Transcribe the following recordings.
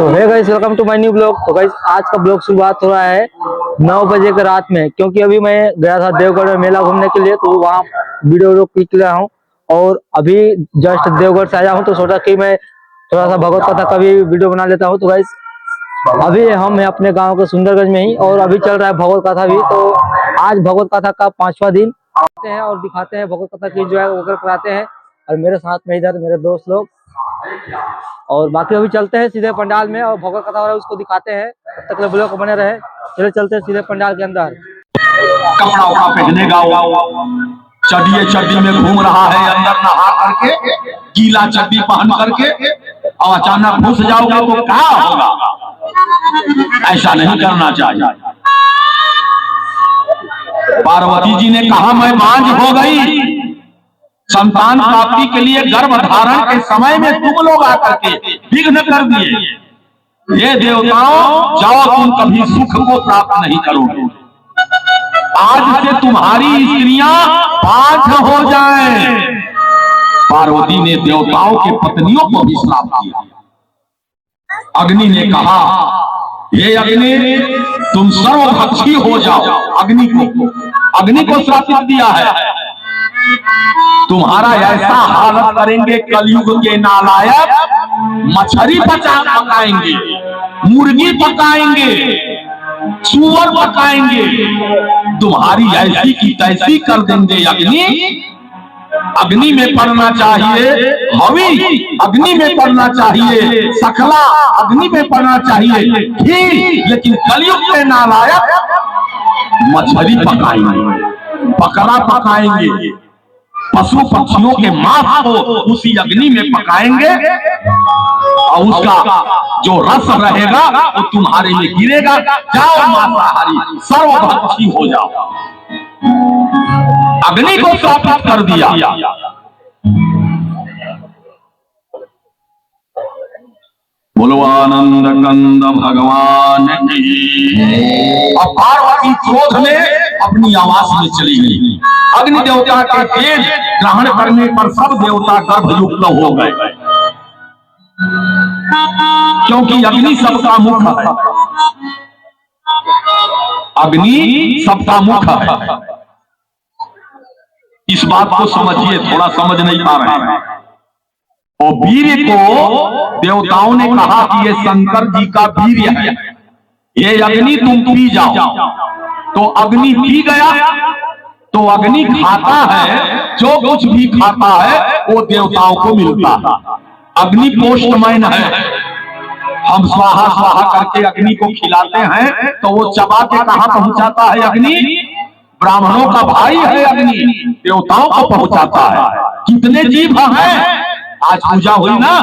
तो है guys, welcome to my new blog. तो गाइस आज का ब्लॉग शुरुआत हो रहा है 9 बजे के रात में, क्योंकि अभी मैं गया था देवगढ़ में मेला घूमने के लिए, तो वहाँ वीडियो क्लिक किया हूँ और अभी जस्ट देवगढ़ से आया हूँ। तो सोचा कि मैं थोड़ा सा भगवत कथा का भी वीडियो बना लेता हूँ। तो गाइस अभी हम हैं अपने गाँव के सुंदरगंज में ही और अभी चल रहा है भगवत कथा भी। तो आज भगवत कथा का 5वां दिन आते हैं और दिखाते हैं भगवत कथा की जो है वो कराते हैं। और मेरे साथ में इधर मेरे दोस्त लोग और बाकी अभी चलते हैं सीधे पंडाल में और भगवत कथा हो रहा है उसको दिखाते हैं। तब तक ब्लॉग बने रहे। चले चलते हैं सीधे पंडाल के अंदर। कपड़ा उपड़ा पहनेगा, चड्डी में घूम रहा है, अंदर नहा करके गीला चड्डी पहन करके और अचानक घुस जाओगे तो क्या होगा? ऐसा नहीं करना चाहिए। पार्वती जी ने कहा मैं बांझ हो गई, संतान प्राप्ति के लिए गर्भ धारण के समय में तुम लोग आकर के विघ्न कर दिए। ये देवताओं, जाओ तुम कभी सुख को प्राप्त नहीं करोगे। आज से तुम्हारी स्त्रियां बांझ हो जाएं। पार्वती ने देवताओं के पत्नियों को भी श्राप दिया। अग्नि ने कहा हे अग्नि, तुम सर्वभक्षी हो जाओ। अग्नि को श्रापित दिया है। तुम्हारा ऐसा हालत करेंगे कलयुग के नालायक, मछली पकाएंगे, मुर्गी पकाएंगे, सुअर पकाएंगे, तुम्हारी ऐसी की तैसी कर देंगे। अग्नि में पड़ना चाहिए, हवि अग्नि में पड़ना चाहिए, सकला अग्नि में पड़ना चाहिए, ठीक। लेकिन कलयुग के नालायक मछली पकाएंगे, बकरा पकाएंगे, पशु पक्षियों के मांस को उसी अग्नि में पकाएंगे और उसका जो रस रहेगा वो तुम्हारे लिए गिरेगा। जाओ मांसाहारी, सर्वभक्षी हो जाओ। अग्नि को श्रापित कर दिया। बोलो आनंद कंद भगवान की। और पार्वती क्रोध में अपनी आवाज में चली गई। अग्नि देवता के तेज ग्रहण करने पर सब देवता गर्भयुक्त हो गए, क्योंकि अग्नि सबका मुख है। अग्नि सबका मुख है। इस बात को समझिए, थोड़ा समझ नहीं पा रहे हैं। और वीर्य को देवताओं ने कहा कि ये शंकर जी का वीर्य है, ये अग्नि तुम पी जाओ। तो अग्नि पी गया। तो अग्नि खाता है, जो कुछ भी खाता है वो देवताओं को मिलता है। अग्नि पोस्टमैन है। हम स्वाहा स्वाहा करके अग्नि को खिलाते हैं तो वो चबा के कहां पहुंचाता है? अग्नि ब्राह्मणों का भाई है, अग्नि देवताओं को पहुंचाता है। कितने जीव हैं? आज पूजा हुई ना,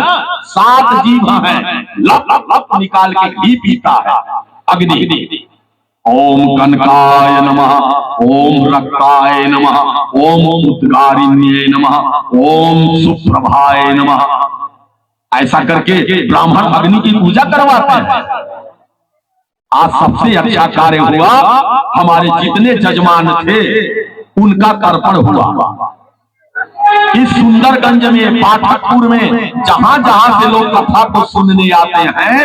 7 जीव हैं। लप लप लप निकाल के घी पीता है अग्नि। ओम कनकाय नमः, ओम रक्ताय नमः, ओम उद्गारिण्ये नमः, ओम सुप्रभाय नमः। ऐसा करके ब्राह्मण अग्नि की पूजा करवाते हैं। आज सबसे अच्छा कार्य हुआ, हमारे जितने जजमान थे उनका तर्पण हुआ। इस सुंदरगंज में, पाठकपुर में, जहां जहां से लोग कथा को सुनने आते हैं,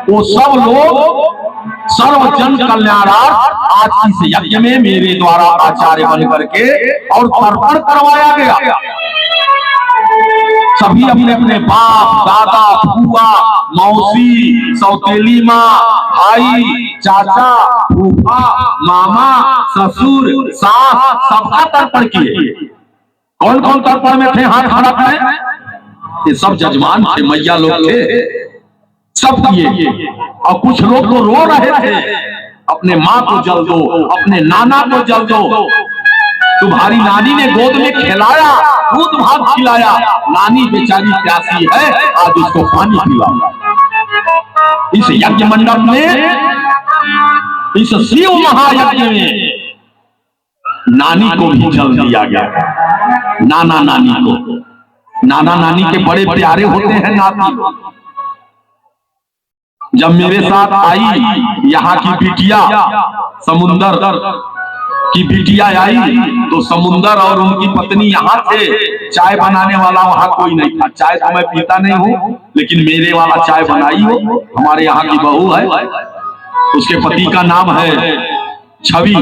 वो सब लोग सर्वजन कल्याणार्थ आज इस यज्ञ में मेरे द्वारा आचार्य बन करके और तर्पण करवाया गया। सभी अपने अपने बाप, दादा, फूफा, मौसी, सौतेली माँ, भाई, चाचा, फूफा, मामा, ससुर, सास, सबका तर्पण किए। कौन कौन तर्पण में थे? हाथ खड़ा करें। ये सब जजमान थे, मैया लोग थे, सब किए। और कुछ लोग तो रो रहे थे, अपने माँ को जल दो, अपने नाना को जल दो। तुम्हारी नानी ने गोद में खिलाया, दूध भात खिलाया, नानी बेचारी प्यासी है, आज उसको पानी पिलाओ। इस यज्ञ मंडप में, इस शिव महायज्ञ में नानी को भी जल दिया गया। नाना नानी को, नाना नानी के बड़े प्यारे होते हैं नाती। जब मेरे साथ आई यहाँ की बिटिया समुंदर, कि बिटिया आई तो समुंदर और उनकी पत्नी यहाँ थे, चाय बनाने वाला वहां कोई नहीं था। चाय तो मैं पीता नहीं हूँ, लेकिन मेरे वाला चाय बनाई हो, हमारे यहाँ की बहू है, उसके पति का नाम है छवि,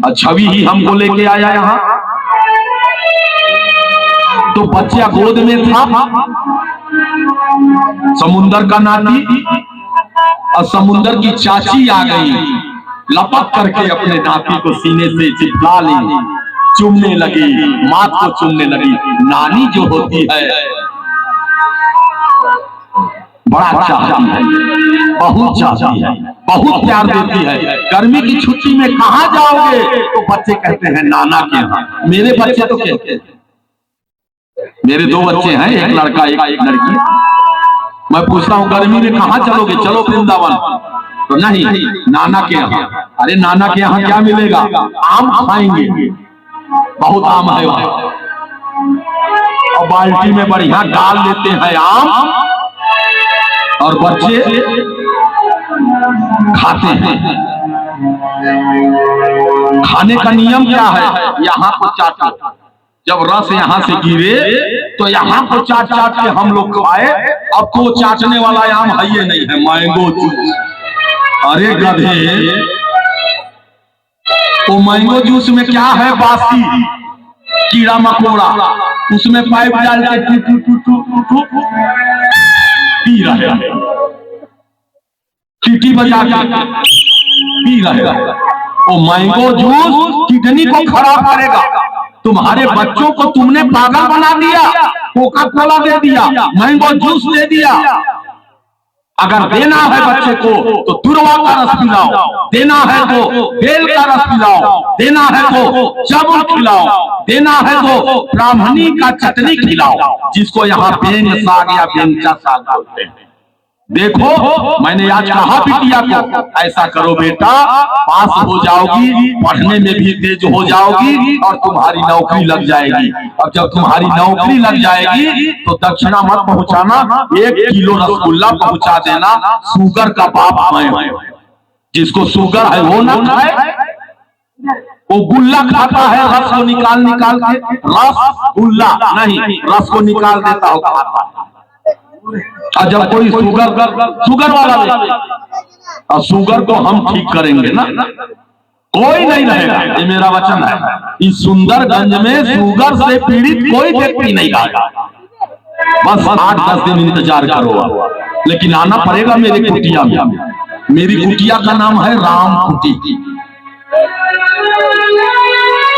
और छवि ही हमको लेके आया यहाँ। तो बच्चा गोद में था, समुंदर का नाती, और समुंदर की चाची आ गई, लपक करके अपने नाती को सीने से चिपका ली, चूमने लगी, माथ को चूमने लगी। नानी जो होती है बड़ा चाहती है, बहुत चाहती है, बहुत प्यार देती है। गर्मी की छुट्टी में कहाँ जाओगे तो बच्चे कहते हैं नाना के यहाँ। मेरे बच्चे तो कहते हैं, मेरे 2 बच्चे हैं, एक लड़का एक लड़की। मैं पूछता हूँ गर्मी में कहाँ चलोगे? चलो वृंदावन। तो नहीं, नाना के यहाँ। अरे नाना के यहाँ क्या मिलेगा? आम खाएंगे, बहुत आम है वहां, और बाल्टी में बढ़िया डाल देते हैं आम, और बच्चे खाते हैं। खाने का नियम क्या है? यहाँ को चाटो, जब रस यहाँ से गिरे तो यहाँ को चाट चाट के हम लोग खाए। अब तो चाटने वाला आम है ये नहीं है, मैंगो जूस। अरे गधे, वो मैंगो जूस में क्या है? बासी कीड़ा मकोड़ा, उसमें पाइप डाल के टू टू टू टू टू पी रहे हैं, सीटी बजा के पी रहे हैं। वो मैंगो जूस किडनी को खराब करेगा। तुम्हारे बच्चों को तुमने पागल बना दिया, कोका कोला दे दिया, मैंगो जूस दे दिया। अगर देना है बच्चे को तो दुर्वा का रस पिलाओ, देना है तो बेल का रस पिलाओ, देना है तो जामुन खिलाओ, देना है तो ब्राह्मणी का चटनी खिलाओ, जिसको यहाँ बेंग साग या बेंचा साग बोलते हैं। देखो, मैंने आज कहा बिटिया को, ऐसा करो बेटा, पास हो जाओगी, पढ़ने में भी तेज हो जाओगी, और तुम्हारी नौकरी लग जाएगी। अब जब तुम्हारी नौकरी लग जाएगी तो दक्षिणा मत पहुंचाना, 1 किलो रसगुल्ला पहुंचा देना। शुगर का बाप मैं हूं, जिसको शुगर है वो ना खाए। वो गुल्ला खाता है, रस को निकाल निकाल के, रस गुल्ला नहीं, रस को निकाल देता हो खाता। और जब कोई शुगर वाला ले, और शुगर को हम ठीक करेंगे ना, कोई नहीं रहेगा, ये मेरा वचन है। इस सुंदरगंज में शुगर से पीड़ित कोई व्यक्ति नहीं आएगा। बस 8-10 दिन इंतजार करो, लेकिन आना पड़ेगा मेरे कुटिया में। मेरी कुटिया का नाम है राम कुटी,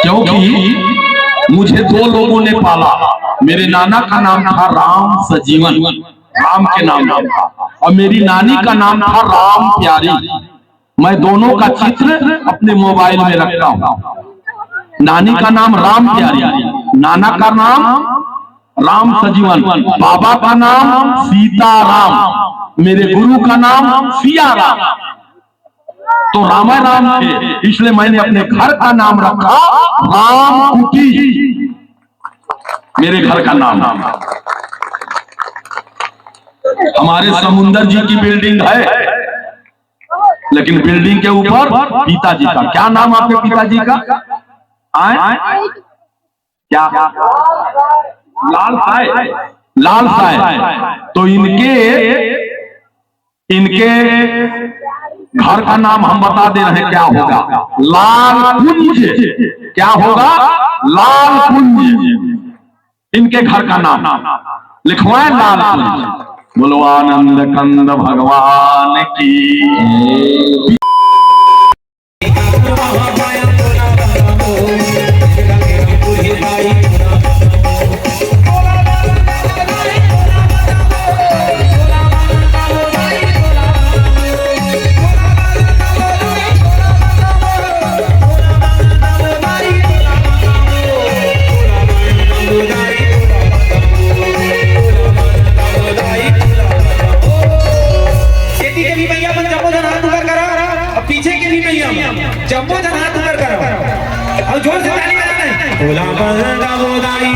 क्योंकि मुझे 2 लोगों ने पाला। मेरे नाना का नाम था राम सजीवन, राम के नाम था, और मेरी नानी का नाम था राम प्यारी। मैं दोनों का चित्र अपने मोबाइल में रखता हूं। नानी का नाम राम प्यारी, नाना का नाम राम सजीवन, बाबा का नाम सीताराम, मेरे गुरु का नाम सिया राम। तो राम राम थे, इसलिए मैंने अपने घर का नाम रखा राम कुटी, मेरे घर का नाम। हमारे समुंदर जी की बिल्डिंग है, लेकिन बिल्डिंग के ऊपर पिताजी का, क्या नाम आपके पिताजी का? क्या? लाल साय, लाल साय। तो इनके घर का नाम हम बता दे रहे हैं, क्या होगा? लाल कुंज। क्या होगा? लाल कुंज इनके घर का नाम, लिखवाए लाल कुंज। बोलो आनंद कंद भगवान की। जम्बो जन हाथ ऊपर करो और जोर से ताली बजाना। भोला बंदा गोदाई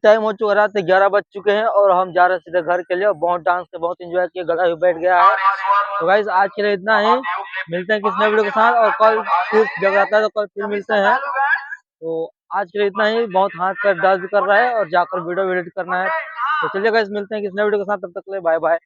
टाइम हो चुका, रात के 11 बज चुके हैं और हम जा रहे हैं सीधे घर के लिए। बहुत डांस के बहुत एंजॉय किया, गला भी बैठ गया है। तो गाइस आज के लिए इतना ही, मिलते हैं किस नए वीडियो के साथ। और कल फिर जब आता है तो कल फिर मिलते हैं। तो आज के लिए इतना ही, बहुत हाथ पैर दर्द कर रहा है और जाकर वीडियो एडिट करना है। तो चलिए गाइस मिलते हैं किस नए वीडियो के साथ, तब तक के लिए बाय बाय।